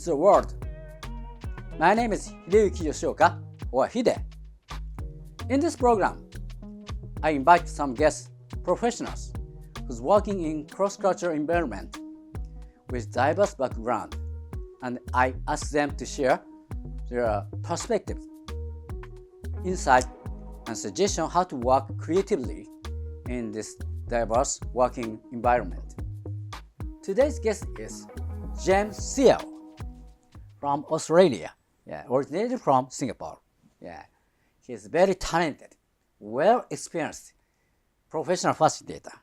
to the world. My name is Hideyuki Yoshioka, or Hide. In this program, I invite some guest professionals who's working in cross-cultural environment with diverse background, and I ask them to share their perspectives, insight, and suggestion how to work creatively in this diverse working environment. Today's guest is James Seow from Australia, originated from Singapore. He's very talented, well-experienced professional facilitator.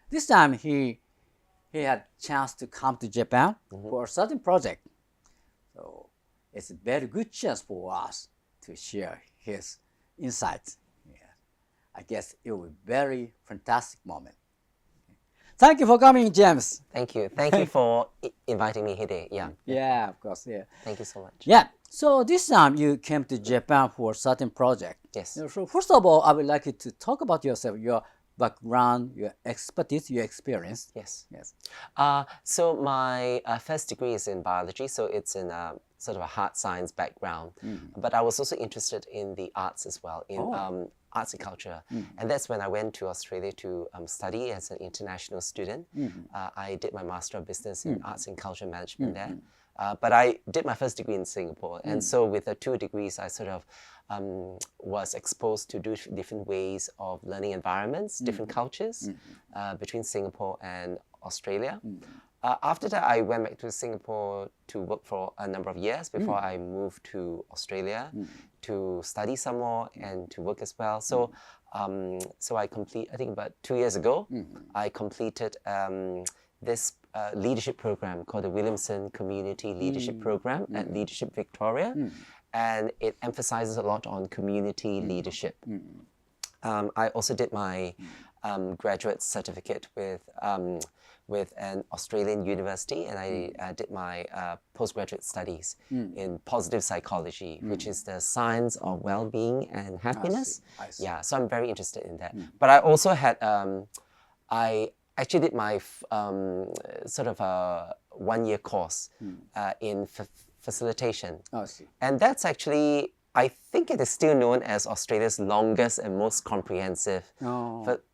This time he had chance to come to Japan for a certain project. So it's a very good chance for us to share his insights. I guess it will be a very fantastic moment. Thank you for coming, James. Thank you. Thank you for inviting me, Hide. Yeah, of course. Thank you so much. Yeah. So this time you came to Japan for a certain project. Yes. So first of all, I would like you to talk about yourself, your background, your expertise, your experience. Yes. So my first degree is in biology, so it's in sort of a hard science background. But I was also interested in the arts as well, in arts and culture. And that's when I went to Australia to study as an international student. I did my Master of Business in Arts and Culture Management there. But I did my first degree in Singapore. And so with the 2 degrees, I sort of was exposed to different ways of learning environments, different cultures between Singapore and Australia. After that, I went back to Singapore to work for a number of years before I moved to Australia to study some more and to work as well. So, I think about 2 years ago, I completed this leadership program called the Williamson Community Leadership Program at Leadership Victoria. And it emphasizes a lot on community leadership. I also did my graduate certificate with an Australian university, and I did my postgraduate studies in positive psychology, which is the science of well-being and happiness. I see. Yeah, so I'm very interested in that. But I also had, I actually did my sort of a 1-year course in facilitation. I see. And that's actually, I think it is still known as Australia's longest and most comprehensive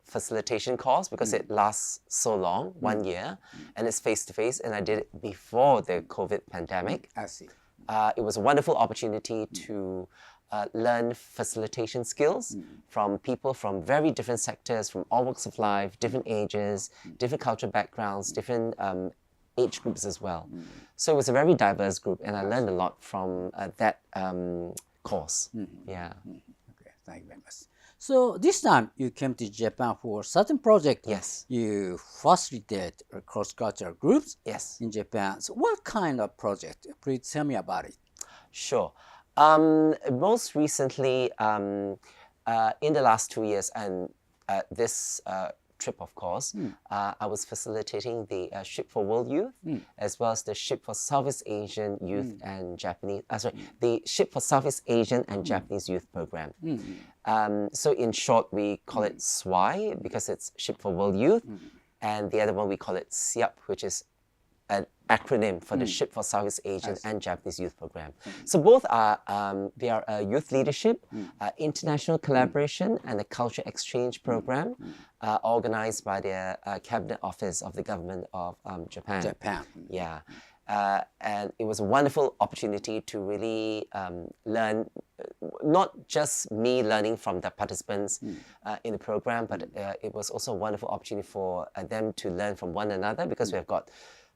facilitation course because it lasts so long, 1 year, and it's face-to-face, and I did it before the COVID pandemic. I see. It was a wonderful opportunity to learn facilitation skills from people from very different sectors, from all walks of life, different ages, different cultural backgrounds, different age groups as well. So it was a very diverse group, and I learned a lot from that course. Yeah. Okay, thank you very much. So this time you came to Japan for a certain project. Yes. You facilitate cross-cultural groups. Yes. In Japan. So what kind of project? Please tell me about it. Sure. Most recently, in the last 2 years, and this trip, of course, I was facilitating the Ship for World Youth, as well as the Ship for Southeast Asian Youth and Japanese, the Ship for Southeast Asian and Japanese Youth Program. So in short, we call it SWY because it's Ship for World Youth, and the other one we call it SIAP, which is an acronym for the Ship for Southeast Asian and Japanese Youth Program. So both are, they are a youth leadership, international collaboration, and a culture exchange program organized by the Cabinet Office of the Government of Japan. Yeah. And it was a wonderful opportunity to really learn, not just me learning from the participants in the program, but it was also a wonderful opportunity for them to learn from one another because we have got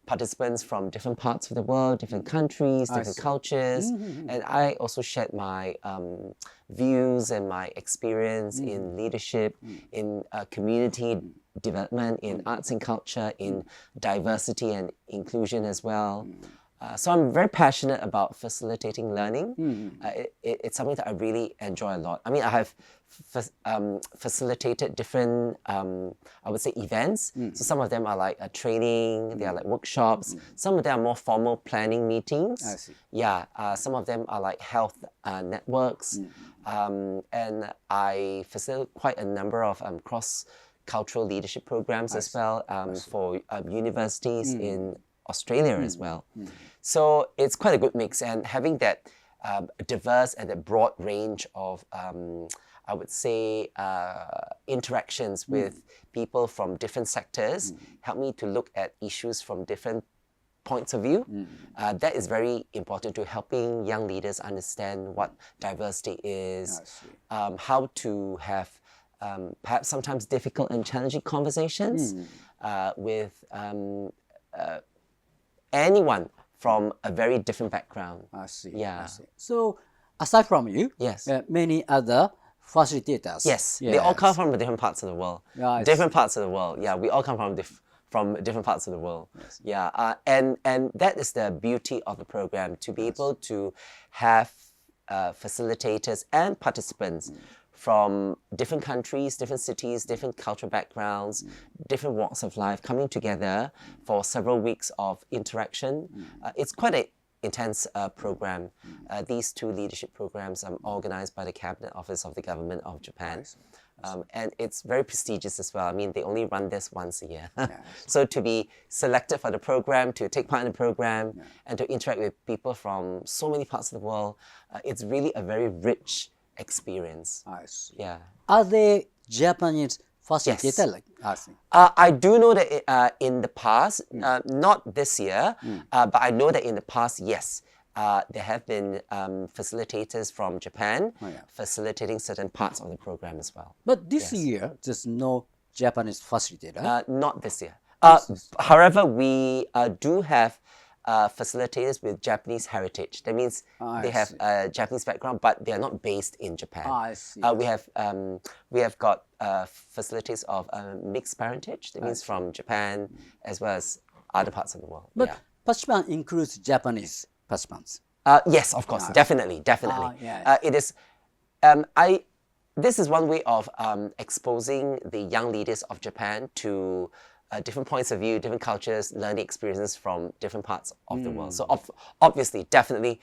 participants from different parts of the world, different countries, different cultures. And I also shared my views and my experience in leadership, in community development, in arts and culture, in diversity and inclusion as well. So I'm very passionate about facilitating learning. It's something that I really enjoy a lot. I mean, I have facilitated different, I would say, events. So some of them are like a training, they are like workshops. Some of them are more formal planning meetings. I see. Yeah, some of them are like health networks. And I facilitate quite a number of cross-cultural leadership programs as well for universities in Australia as well. So it's quite a good mix, and having that diverse and a broad range of, I would say, interactions with people from different sectors help me to look at issues from different points of view. That is very important to helping young leaders understand what diversity is, how to have perhaps sometimes difficult and challenging conversations with anyone from a very different background. I see. Yeah. I see. So, aside from you, Yes. Many other facilitators. Yes. They all come from different parts of the world. Yeah, Different parts of the world. Yeah, we all come from different parts of the world. Yes. Yeah, and that is the beauty of the program, to be able to have facilitators and participants from different countries, different cities, different cultural backgrounds, different walks of life coming together for several weeks of interaction. It's quite an intense program. These two leadership programs are organized by the Cabinet Office of the Government of Japan. And it's very prestigious as well. I mean, they only run this once a year. So to be selected for the program, to take part in the program, and to interact with people from so many parts of the world, it's really a very rich experience. I see. Yeah. Are they Japanese facilitators? Yes. Like, I see. I do know that in the past, not this year, but I know that in the past, yes, there have been facilitators from Japan facilitating certain parts of the program as well. But this year, there's no Japanese facilitator. Not this year. However, we do have facilitators with Japanese heritage. That means they have a Japanese background, but they are not based in Japan. I see. We have got facilities of mixed parentage. That means from Japan as well as other participants of the world. But participant includes Japanese participants. Yes, of course, definitely. It is. This is one way of exposing the young leaders of Japan to different points of view, different cultures, learning experiences from different parts of the world. So obviously, definitely,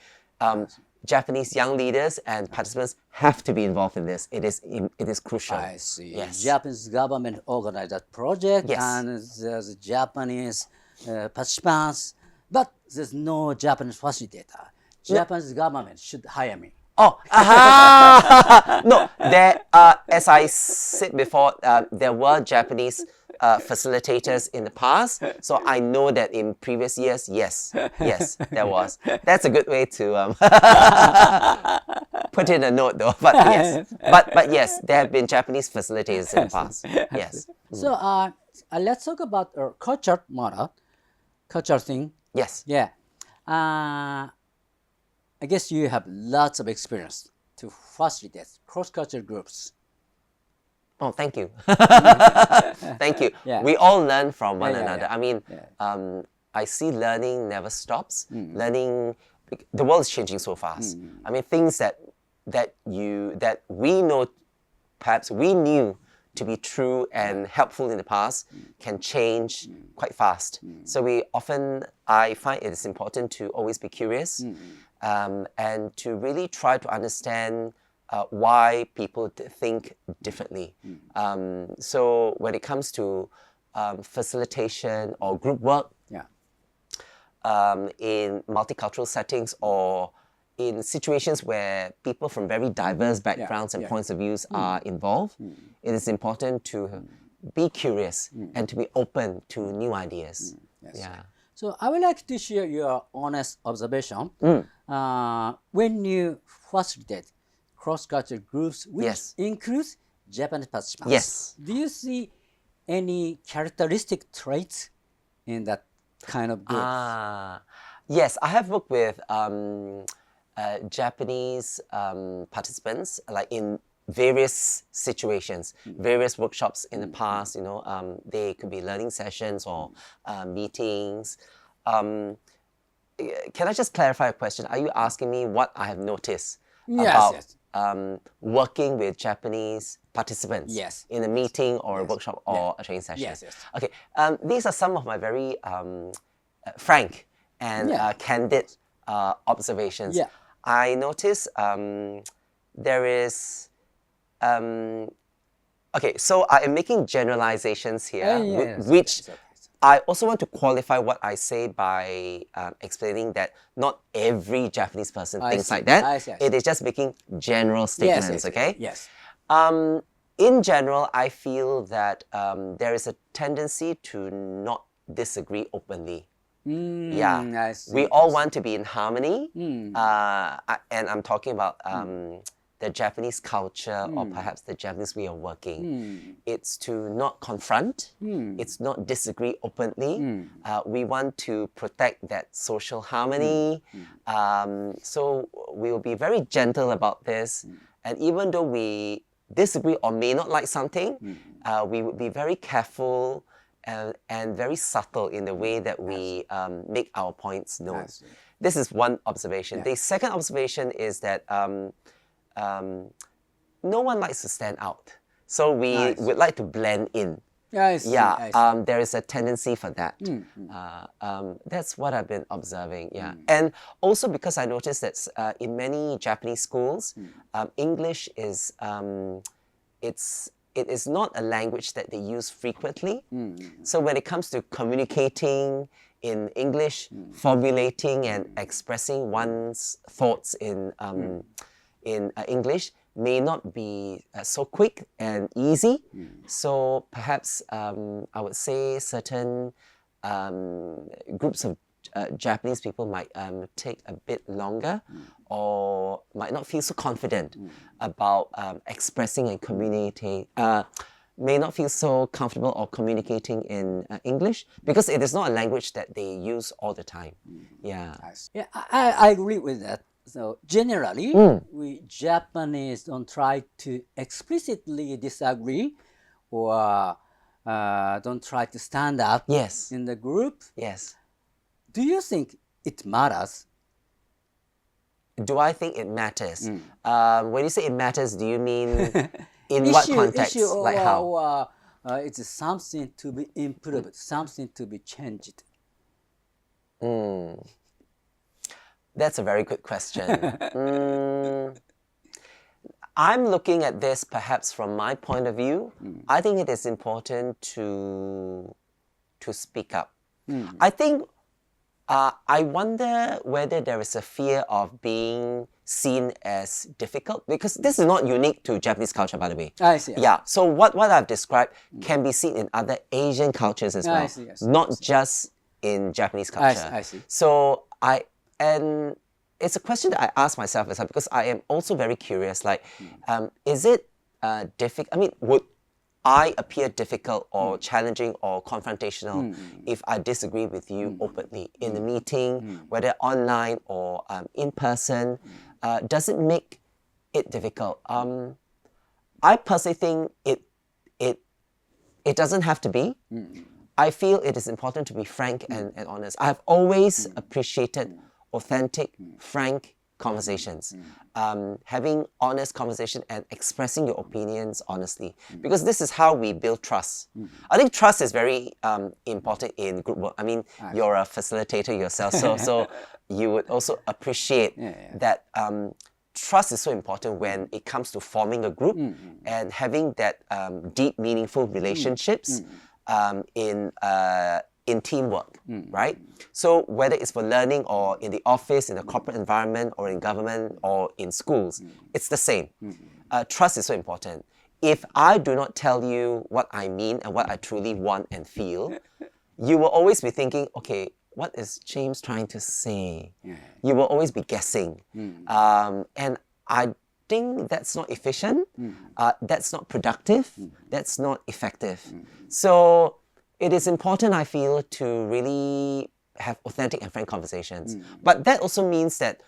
Japanese young leaders and participants have to be involved in this. It is crucial. I see. Yes. Japanese government organized that project, and there's Japanese participants, but there's no Japanese facilitator. Japanese government should hire me. Oh, aha! No, there. As I said before, there were Japanese facilitators in the past, so I know that in previous years, yes, there was. That's a good way to put in a note, though. But yes, but yes, there have been Japanese facilitators in the past. Yes. So let's talk about culture matter, culture thing. Yes. Yeah. I guess you have lots of experience to facilitate cross-cultural groups. Oh, thank you. Thank you. Yeah. We all learn from one another. Yeah. I mean, I see learning never stops. Learning, the world is changing so fast. I mean, things that we know, perhaps we knew to be true and helpful in the past can change quite fast. So I find it is important to always be curious and to really try to understand why people think differently. So when it comes to facilitation or group work in multicultural settings or in situations where people from very diverse backgrounds and points of views are involved, it is important to be curious and to be open to new ideas. So I would like to share your honest observation. When you facilitate cross-cultural groups, which includes Japanese participants, do you see any characteristic traits in that kind of group? Yes, I have worked with Japanese participants, like in various situations, various workshops in the past. They could be learning sessions or meetings. Can I just clarify a question? Are you asking me what I have noticed about working with Japanese participants in a meeting or a workshop or a training session? Okay, these are some of my very frank and candid observations. I notice there is okay, so I am making generalizations here, which I also want to qualify what I say by explaining that not every Japanese person thinks like that. I see. It is just making general statements, okay? Yes. In general, I feel that there is a tendency to not disagree openly. I see. We all want to be in harmony, and I'm talking about the Japanese culture or perhaps the Japanese way of working. It's to not confront, it's not disagree openly. We want to protect that social harmony. So we will be very gentle about this. And even though we disagree or may not like something, we would be very careful and very subtle in the way that we make our points known. This is one observation. The second observation is that no one likes to stand out. So we would like to blend in. I see. There is a tendency for that. That's what I've been observing. And also because I noticed that in many Japanese schools, English is it is not a language that they use frequently. So when it comes to communicating in English, formulating and expressing one's thoughts in English may not be so quick and easy. So perhaps I would say certain groups of Japanese people might take a bit longer or might not feel so confident about expressing and communicating, may not feel so comfortable or communicating in English because it is not a language that they use all the time. I agree with that. So generally, we Japanese don't try to explicitly disagree or don't try to stand out in the group. Do you think it matters? Do I think it matters? When you say it matters, do you mean in what context? Like how? It's something to be improved, something to be changed. That's a very good question. I'm looking at this perhaps from my point of view. I think it is important to speak up. I think I wonder whether there is a fear of being seen as difficult because this is not unique to Japanese culture, by the way. I see. So what I've described can be seen in other Asian cultures as well, not just in Japanese culture. I see. So and it's a question that I ask myself as well because I am also very curious. Like, is it difficult? I mean, would I appear difficult or challenging or confrontational if I disagree with you openly in a meeting, whether online or in person? Does it make it difficult? I personally think it doesn't have to be. I feel it is important to be frank and honest. I have always appreciated authentic, frank conversations. Having honest conversation and expressing your opinions honestly. Because this is how we build trust. I think trust is very important in group work. I mean, you're a facilitator yourself, so you would also appreciate that trust is so important when it comes to forming a group and having that deep, meaningful relationships in teamwork, right? So whether it's for learning or in the office, in the corporate environment, or in government, or in schools, it's the same. Trust is so important. If I do not tell you what I mean and what I truly want and feel, you will always be thinking, okay, what is James trying to say? You will always be guessing. And I think that's not efficient, that's not productive, that's not effective. So it is important, I feel, to really have authentic and frank conversations. But that also means that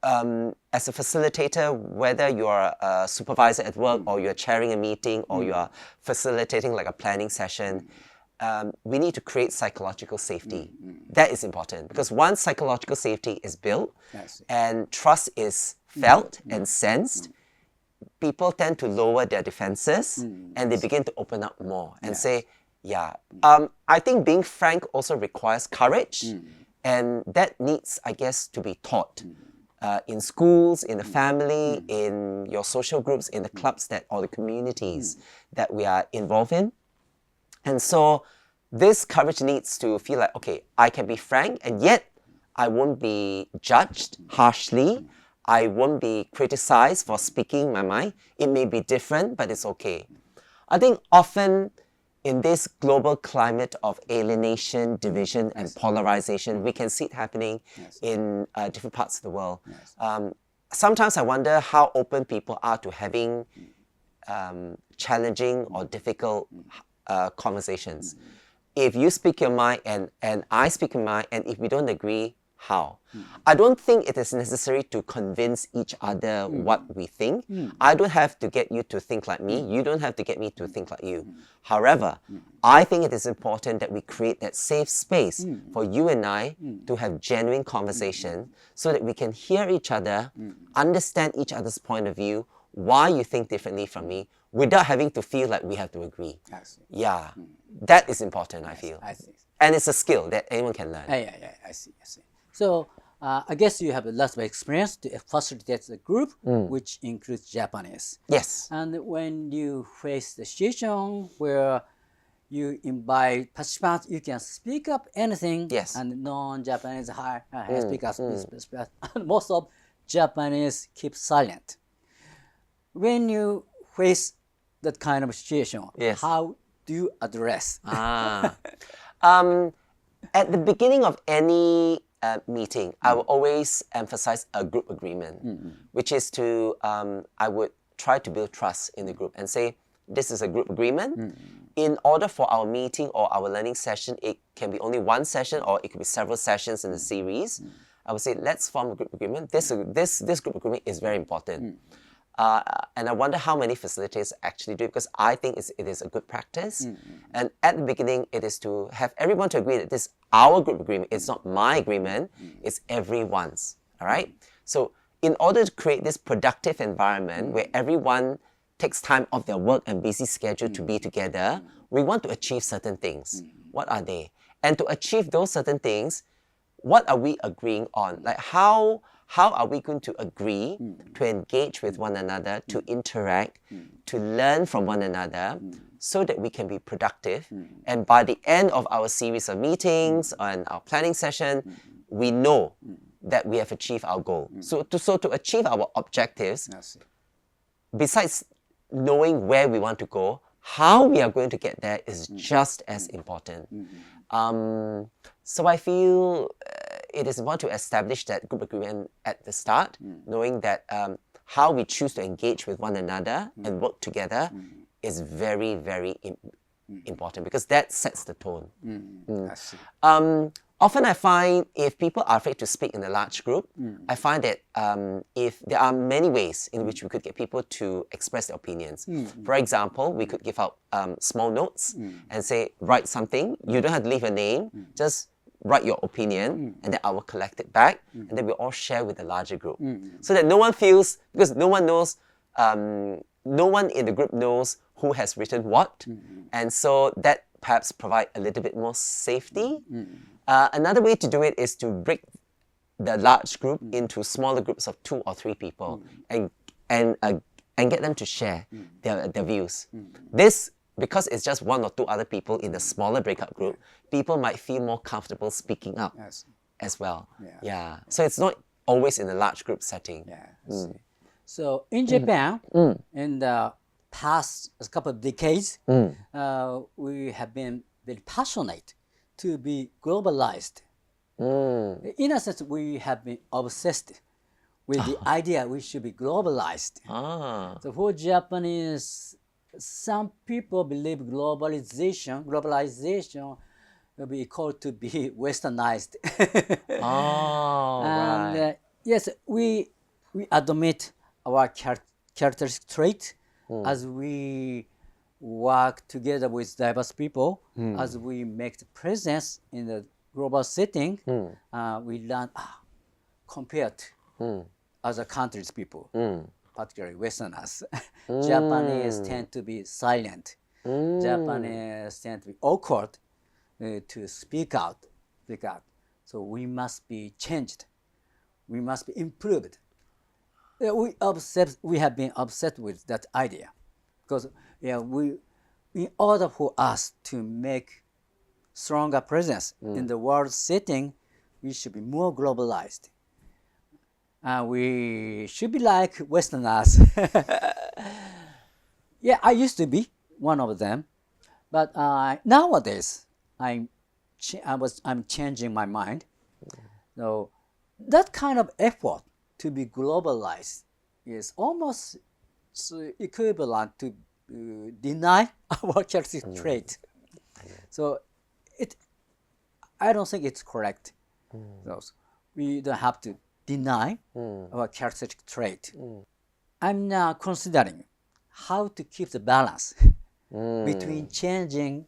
as a facilitator, whether you're a supervisor at work or you're chairing a meeting or you're facilitating like a planning session, we need to create psychological safety. That is important because once psychological safety is built and trust is felt and sensed, people tend to lower their defenses and they begin to open up more and say, I think being frank also requires courage, and that needs, I guess, to be taught in schools, in the family, in your social groups, in the clubs or the communities that we are involved in. And so this courage needs to feel like, okay, I can be frank, and yet I won't be judged harshly. I won't be criticized for speaking my mind. It may be different, but it's okay. I think often in this global climate of alienation, division, and polarization, we can see it happening in different parts of the world. Sometimes I wonder how open people are to having challenging or difficult conversations. If you speak your mind and I speak my mind, and if we don't agree, how? I don't think it is necessary to convince each other what we think. I don't have to get you to think like me. You don't have to get me to think like you. However, I think it is important that we create that safe space for you and I to have genuine conversation so that we can hear each other, understand each other's point of view, why you think differently from me, without having to feel like we have to agree. I see. Yeah, that is important, I feel. I see. And it's a skill that anyone can learn. Yeah, I see. So I guess you have lots of experience to facilitate the group, which includes Japanese. Yes. And when you face the situation where you invite participants, you can speak up anything. Yes. And non-Japanese speakers, and most of Japanese keep silent. When you face that kind of situation, yes. how do you address? At the beginning of any meeting, I will always emphasize a group agreement, which is to, I would try to build trust in the group and say, this is a group agreement. In order for our meeting or our learning session, it can be only one session or it could be several sessions in the series. I would say, let's form a group agreement. This group agreement is very important. And I wonder how many facilitators actually do it, because I think it is a good practice. And at the beginning, it is to have everyone to agree that this is our group agreement. It's not my agreement. It's everyone's. All right? So in order to create this productive environment where everyone takes time off their work and busy schedule to be together, we want to achieve certain things. What are they? And to achieve those certain things, what are we agreeing on? Like how are we going to agree to engage with one another, to interact, to learn from one another, so that we can be productive? And by the end of our series of meetings and our planning session, we know that we have achieved our goal. So to achieve our objectives, besides knowing where we want to go, how we are going to get there is just as important. So I feel it is important to establish that group agreement at the start, knowing that how we choose to engage with one another and work together is very, very important, because that sets the tone. I see. Often I find if people are afraid to speak in a large group, I find that if there are many ways in which we could get people to express their opinions. For example, we could give out small notes and say, write something. You don't have to leave a name, just write your opinion, and then I will collect it back, and then we all share with the larger group. So that no one feels, because no one knows, no one in the group knows who has written what, and so that perhaps provide a little bit more safety. Another way to do it is to break the large group into smaller groups of 2 or 3 people and get them to share their views. This, because it's just 1 or 2 other people in the smaller breakout group, people might feel more comfortable speaking up as well. So it's not always in a large group setting. So in Japan, in the past couple of decades, we have been very passionate to be globalized. In a sense, we have been obsessed with the idea we should be globalized. So for Japanese, some people believe globalization will be equal to be westernized. And yes, we admit our characteristic trait as we work together with diverse people, as we make the presence in the global setting, we learn compared to other countries' people, particularly Westerners. Japanese tend to be silent. Japanese tend to be awkward to speak out. So we must be changed. We must be improved. We have been obsessed with that idea, because in order for us to make stronger presence in the world setting, we should be more globalized. We should be like Westerners. Yeah, I used to be one of them, but nowadays I'm changing my mind. So that kind of effort to be globalized is almost equivalent to deny our characteristic trait. So I don't think it's correct. So we don't have to deny our characteristic trait. I'm now considering how to keep the balance between changing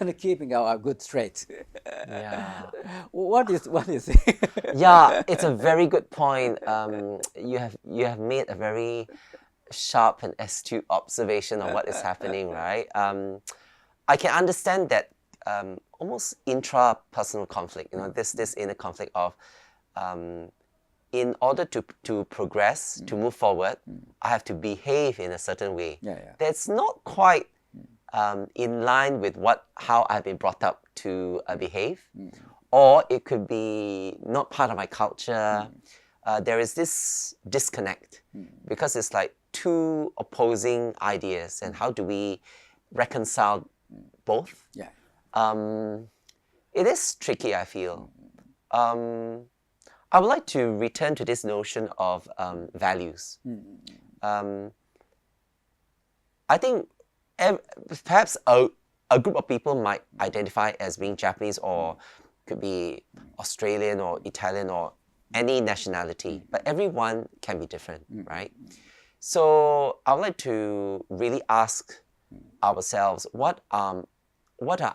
and keeping our good trait. Yeah. What do you think? Yeah, it's a very good point. You have made a very sharp and astute observation of what is happening, right? I can understand that almost intrapersonal conflict. This inner conflict of in order to progress, to move forward, I have to behave in a certain way. That's not quite in line with how I've been brought up to behave, or it could be not part of my culture. There is this disconnect because it's like two opposing ideas, and how do we reconcile both? It is tricky, I feel. I would like to return to this notion of values. I think perhaps a group of people might identify as being Japanese, or could be Australian or Italian or any nationality, but everyone can be different, right? So I would like to really ask ourselves, what are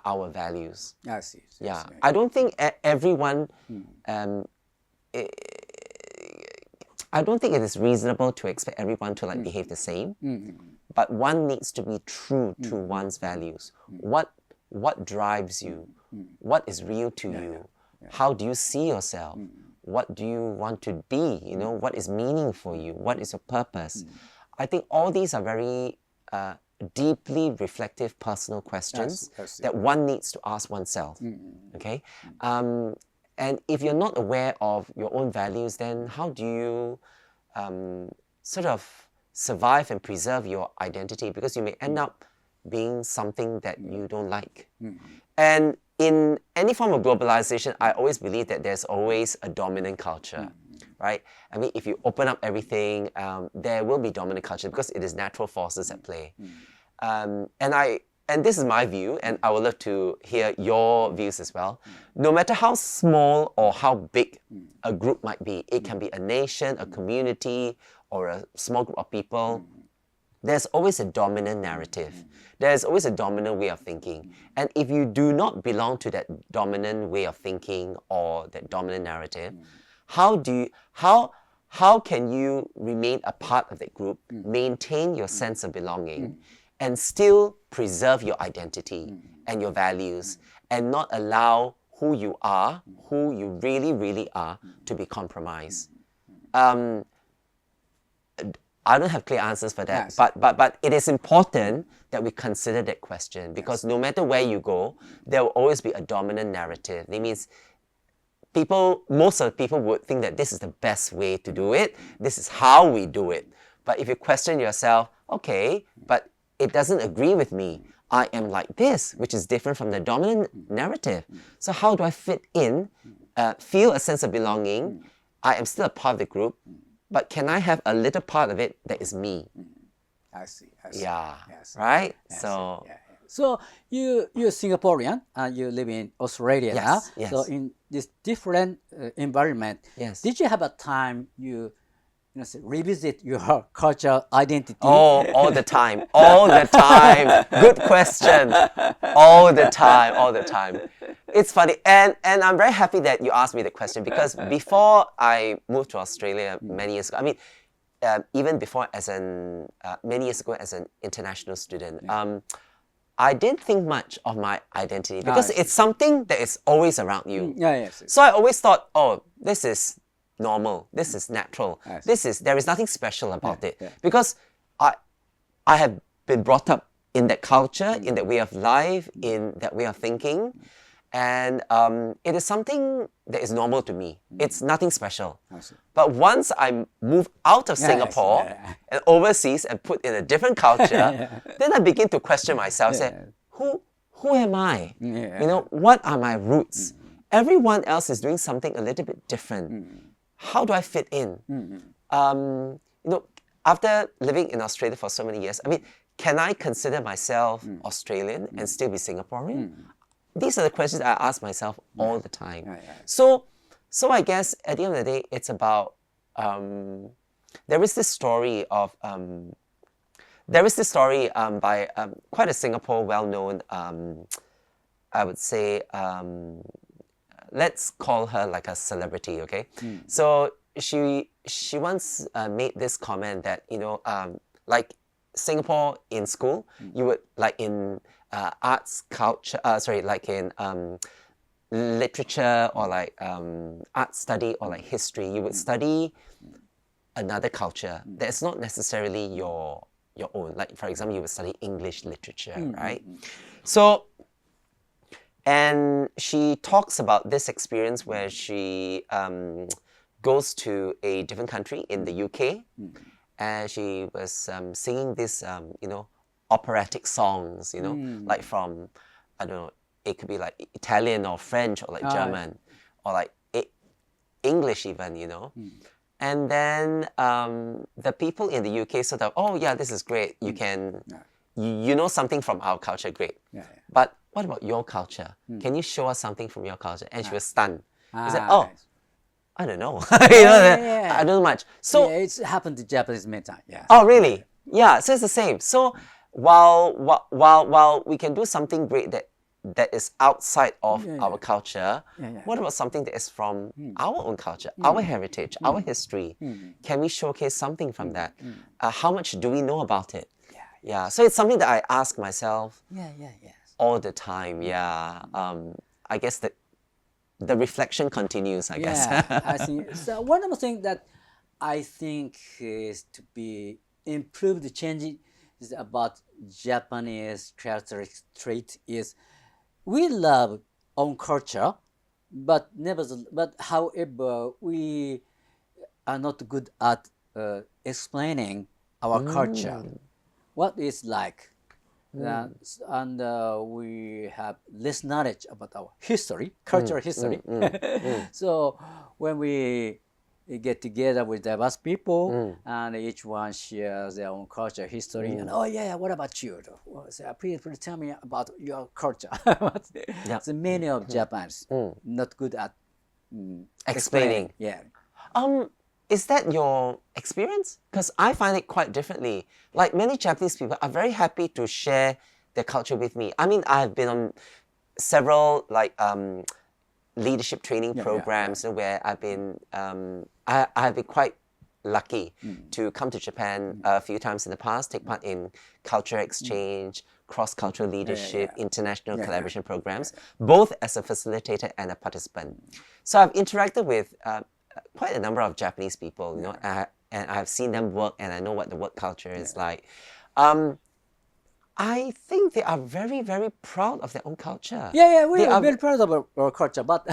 our values? I see. Yeah, I don't think everyone. I don't think it is reasonable to expect everyone to behave the same. But one needs to be true to one's values. What drives you? What is real to you? How do you see yourself? What do you want to be? What is meaning for you? What is your purpose? I think all these are very deeply reflective personal questions that one needs to ask oneself. Okay? And if you're not aware of your own values, then how do you sort of survive and preserve your identity? Because you may end up being something that you don't like. And in any form of globalization, I always believe that there's always a dominant culture, right? I mean, if you open up everything, there will be dominant culture because it is natural forces at play. And this is my view, and I would love to hear your views as well. No matter how small or how big a group might be, it can be a nation, a community, or a small group of people, there's always a dominant narrative. There's always a dominant way of thinking. And if you do not belong to that dominant way of thinking or that dominant narrative, how can you remain a part of that group, maintain your sense of belonging, and still preserve your identity and your values, and not allow who you are, who you really, really are, to be compromised? I don't have clear answers for that, but it is important that we consider that question, because no matter where you go, there will always be a dominant narrative. It means most of the people would think that this is the best way to do it, this is how we do it. But if you question yourself, okay, but it doesn't agree with me. I am like this, which is different from the dominant narrative. So how do I fit in, feel a sense of belonging? I am still a part of the group, but can I have a little part of it that is me? I see. Yeah, right? So you're Singaporean and you live in Australia now. Yes. So in this different environment, did you have a time you revisit your cultural identity? Oh, all the time. Good question. All the time. It's funny. And I'm very happy that you asked me the question, because before I moved to Australia many years ago, I mean, even before many years ago as an international student, I didn't think much of my identity, because it's something that is always around you. So I always thought, oh, this is normal, this is natural, there is nothing special about it, because I have been brought up in that culture, in that way of life, in that way of thinking, And it is something that is normal to me. It's nothing special. I see. But once I move out of Singapore and overseas and put in a different culture, then I begin to question myself, say, who am I? You know, what are my roots? Everyone else is doing something a little bit different. How do I fit in? You know, after living in Australia for so many years, I mean, can I consider myself Australian and still be Singaporean? These are the questions I ask myself all the time. So I guess at the end of the day, it's about, there is this story by quite a Singapore well-known, I would say, let's call her like a celebrity, okay? So she once made this comment that, you know, like Singapore in school, you would, like in arts, culture, like in literature or like art study or like history, you would study another culture that's not necessarily your own. Like, for example, you would study English literature, right? So, and she talks about this experience where she goes to a different country in the UK, and she was singing this, you know, operatic songs, you know, like from, I don't know, it could be like Italian or French or like German or like English even, you know. And then the people in the UK sort of, oh yeah, this is great. You can, you know something from our culture, great. But what about your culture? Can you show us something from your culture? And she was stunned. She said, oh, I don't know. You know, I don't know much. So it's happened to Japanese many times. Oh, really? Yeah. So it's the same. So while we can do something great that is outside of our culture, what about something that is from our own culture, our heritage, our history? Can we showcase something from that? How much do we know about it? Yeah. So it's something that I ask myself all the time. I guess that the reflection continues, I guess. I think so. One of the things that I think is to be improved, changing is about Japanese characteristic trait is we love own culture, but however we are not good at explaining our culture, what it's like. And we have less knowledge about our history, cultural history. So when we get together with diverse people and each one shares their own culture, history, and what about you? Please tell me about your culture. So many of Japanese not good at explaining. Is that your experience? Because I find it quite differently. Like many Japanese people are very happy to share their culture with me. I mean, I've been on several like leadership training programs where I've been, I've been quite lucky to come to Japan a few times in the past, take part in culture exchange, cross-cultural leadership, international collaboration programs, both as a facilitator and a participant. So I've interacted with quite a number of Japanese people, you know, and I've seen them work, and I know what the work culture is like. I think they are very, very proud of their own culture. We are very proud of our culture, but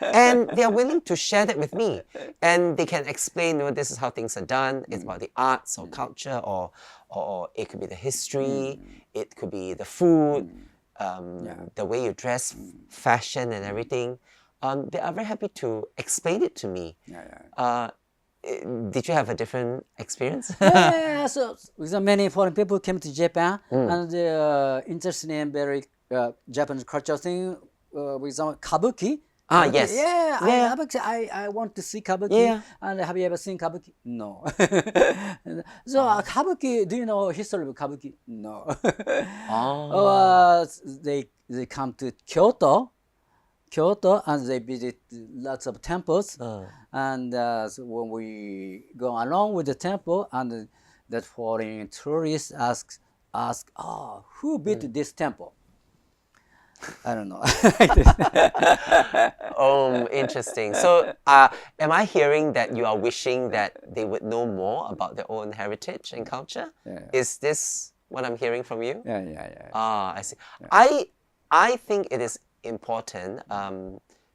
and they are willing to share that with me, and they can explain, you know, this is how things are done. It's about the arts or culture, or it could be the history, it could be the food, the way you dress, fashion, and everything. They are very happy to explain it to me. Did you have a different experience? So many foreign people came to Japan and they're interested in very Japanese cultural thing with some kabuki. Yes. I want to see kabuki. And have you ever seen kabuki? No. So kabuki, do you know history of kabuki? No. They come to Kyoto, and they visit lots of temples. And so when we go along with the temple, and that foreign tourists ask, who built this temple? I don't know. Oh, interesting. So am I hearing that you are wishing that they would know more about their own heritage and culture? Is this what I'm hearing from you? Yeah. I see. I think it is important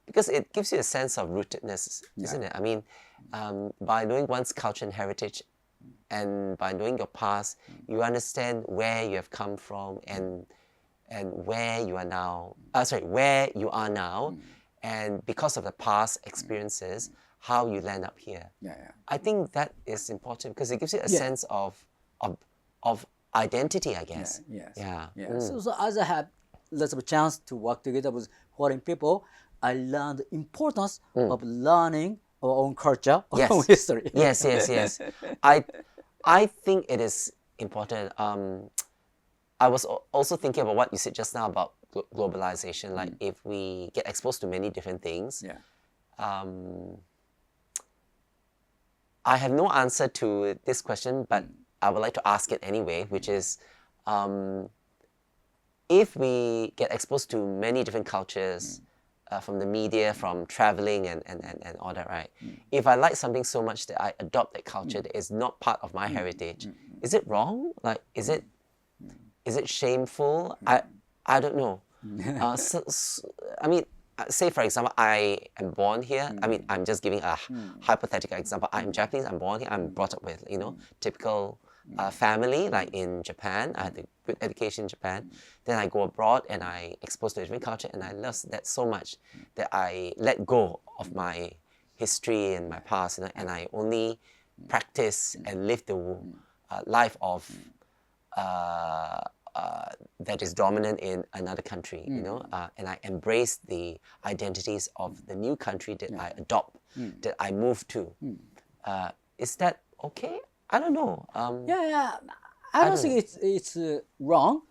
because it gives you a sense of rootedness, isn't it? I mean, by knowing one's culture and heritage, and by knowing your past, you understand where you have come from and where you are now. Where you are now, and because of the past experiences, how you land up here. I think that is important because it gives you a sense of identity, I guess. So as I had lots of chance to work together with foreign people, I learned the importance of learning our own culture, our own history. Yes. I think it is important. I was also thinking about what you said just now about globalization. Like if we get exposed to many different things, I have no answer to this question, but I would like to ask it anyway, which is, if we get exposed to many different cultures from the media, from traveling and all that, right? If I like something so much that I adopt that culture that is not part of my heritage, is it wrong? Like, is it shameful? I don't know. I mean, say for example, I am born here. I mean, I'm just giving a hypothetical example. I'm Japanese, I'm born here, I'm brought up with, typical family, like in Japan. I had a good education in Japan. Then I go abroad and I exposed to a different culture, and I love that so much that I let go of my history and my past, and I only practice and live the life of that is dominant in another country, and I embrace the identities of the new country that I adopt, that I move to. Is that okay? I don't know. I don't think it's wrong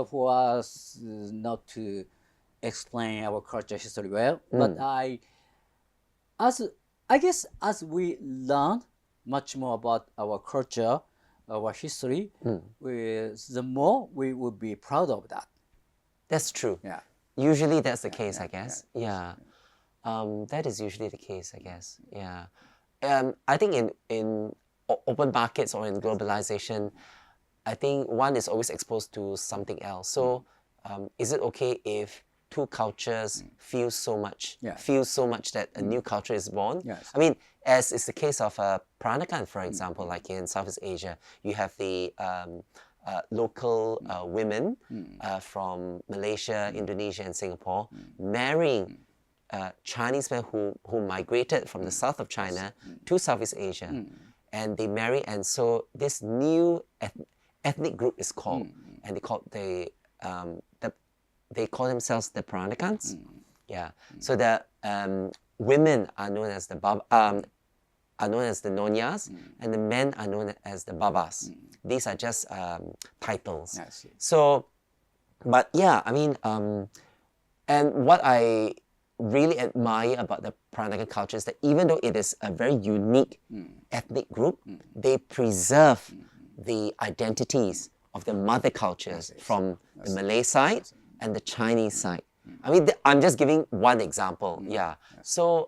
for us not to explain our culture history well. But I guess as we learn much more about our culture, our history, the more we would be proud of that. That's true. Usually that's the case, I guess. That is usually the case, I guess. I think in open markets or in globalization, I think one is always exposed to something else. So is it okay if two cultures feel so much that a new culture is born? I mean, as is the case of Peranakan, for example, like in Southeast Asia, you have the local women from Malaysia, Indonesia, and Singapore marrying Chinese men who migrated from the south of China to Southeast Asia. And they marry, and so this new ethnic group is called, and they call themselves the Peranakans. So the women are known as the Nonyas, and the men are known as the Babas. These are just titles. So, but I mean, and what I really admire about the Peranakan culture is that even though it is a very unique ethnic group, they preserve the identities of the mother cultures from the Malay side and the Chinese side. I mean, I'm just giving one example. So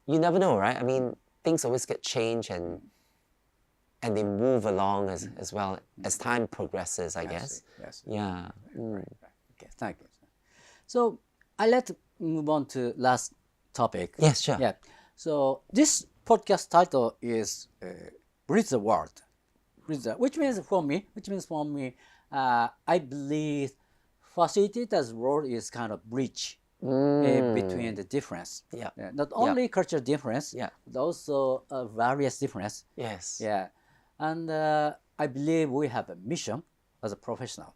you never know, right? I mean, things always get changed and they move along as well as time progresses, I guess. Okay, thank you. So I let move on to last topic. Yes, sure. So this podcast title is Bridge the World. Which means for me, I believe facilitator's role is kind of bridge between the difference. Not only cultural difference, but also various difference. And I believe we have a mission as a professional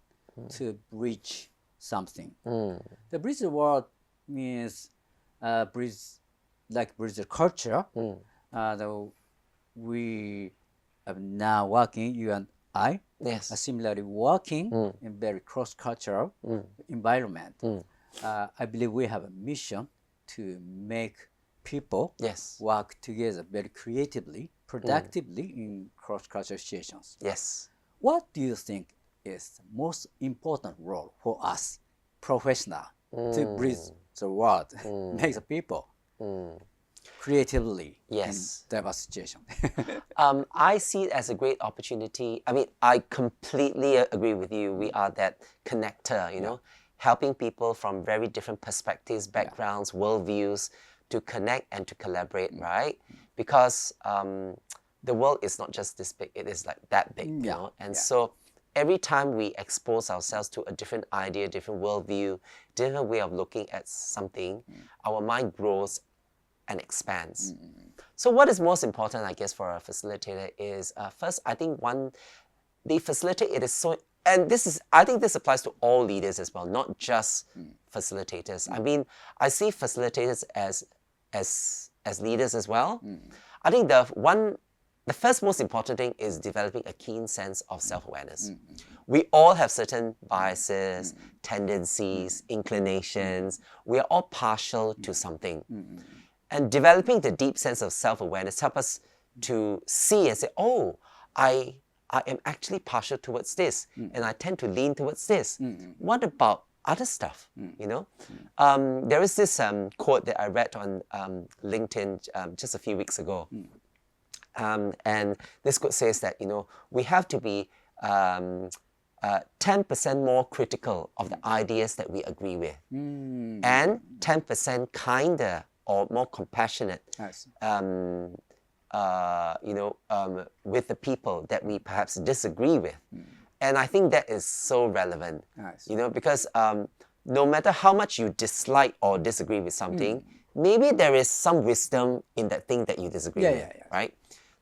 to bridge something. The bridge the world means bridge the culture. Though we are now working, you and I, are similarly working in very cross-cultural environment. I believe we have a mission to make people work together very creatively, productively in cross-cultural situations. What do you think is the most important role for us, professional, to bridge the world, make the people creatively in diverse situations? I see it as a great opportunity. I mean, I completely agree with you. We are that connector, helping people from very different perspectives, backgrounds, worldviews to connect and to collaborate, right? Because the world is not just this big, it is like that big, you know? And so every time we expose ourselves to a different idea, different worldview, different way of looking at something, our mind grows and expands. So what is most important, I guess, for a facilitator is, first, I think the facilitator, it is so, and I think this applies to all leaders as well, not just facilitators. I mean, I see facilitators as leaders as well. I think the first most important thing is developing a keen sense of self-awareness. We all have certain biases, tendencies, inclinations. We are all partial to something. And developing the deep sense of self-awareness helps us to see and say, oh, I am actually partial towards this, and I tend to lean towards this. What about other stuff, you know? There is this quote that I read on LinkedIn just a few weeks ago. And this quote says that, you know, we have to be 10% more critical of the ideas that we agree with, and 10% kinder or more compassionate, with the people that we perhaps disagree with. And I think that is so relevant, you know, because no matter how much you dislike or disagree with something, maybe there is some wisdom in that thing that you disagree with, right?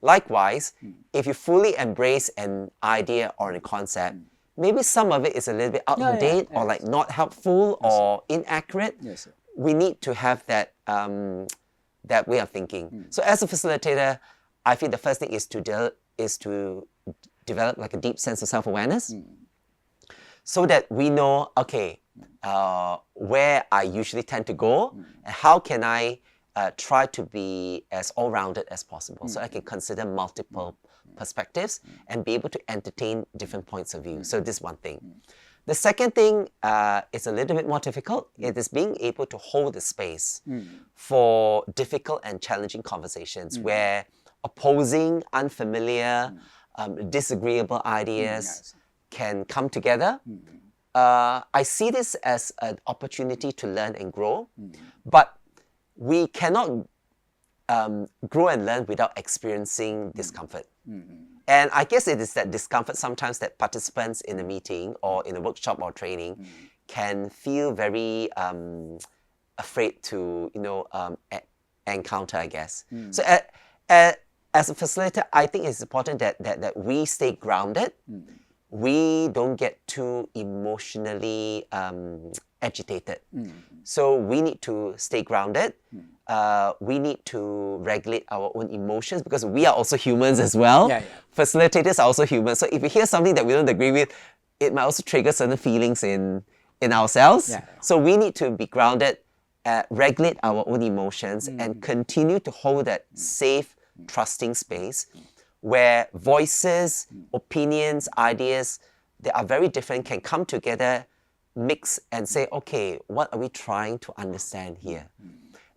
Likewise, if you fully embrace an idea or a concept, maybe some of it is a little bit out of date or like not helpful or inaccurate. We need to have that that way of thinking. So as a facilitator, I feel the first thing is to develop like a deep sense of self-awareness, so that we know, okay, where I usually tend to go, and how can I try to be as all-rounded as possible, so I can consider multiple perspectives and be able to entertain different points of view. So this is one thing. The second thing is a little bit more difficult. It is being able to hold the space for difficult and challenging conversations where opposing, unfamiliar, disagreeable ideas can come together. I see this as an opportunity to learn and grow, but we cannot grow and learn without experiencing discomfort. And I guess it is that discomfort sometimes that participants in a meeting or in a workshop or training can feel very afraid to, you know, encounter, I guess. So as a facilitator, I think it's important that we stay grounded. We don't get too emotionally agitated. So we need to stay grounded. We need to regulate our own emotions because we are also humans as well. Facilitators are also humans. So if we hear something that we don't agree with, it might also trigger certain feelings in ourselves. So we need to be grounded, regulate our own emotions, and continue to hold that safe, trusting space where voices, opinions, ideas that are very different can come together, mix, and say, okay, what are we trying to understand here?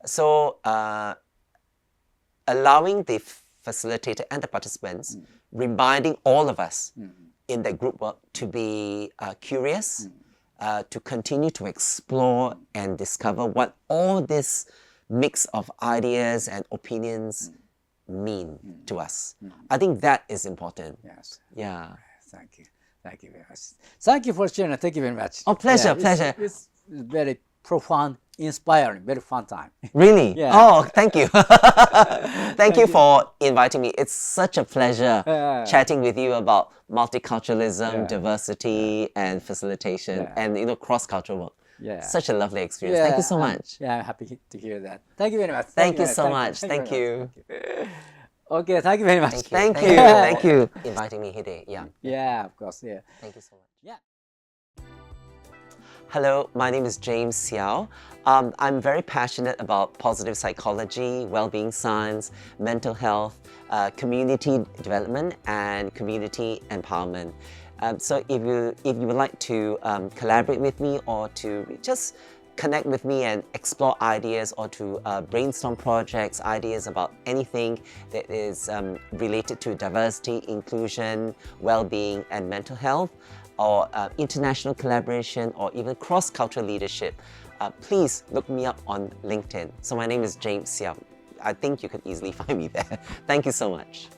So allowing the facilitator and the participants, reminding all of us in the group work to be curious, to continue to explore and discover what all this mix of ideas and opinions mean to us. I think that is important. Yeah. Thank you. Thank you very much. Thank you for sharing. Thank you very much. Oh, pleasure, pleasure. It's very profound, inspiring, very fun time. Really? Oh, thank you. Thank you for inviting me. It's such a pleasure chatting with you about multiculturalism, diversity, and facilitation, and, you know, cross-cultural work. Such a lovely experience. Thank you so much. I'm happy to hear that. Thank you very much. Thank you so much. Thank you. Okay, thank you very much. Thank you. Thank you. Inviting me, Hide. Yeah, of course. Thank you so much. Hello, my name is James Seow. I'm very passionate about positive psychology, well-being science, mental health, community development, and community empowerment. So if you would like to collaborate with me or to just connect with me and explore ideas or to brainstorm projects, ideas about anything that is related to diversity, inclusion, well-being, and mental health, or international collaboration, or even cross-cultural leadership, please look me up on LinkedIn. So my name is James Seow. I think you could easily find me there. Thank you so much.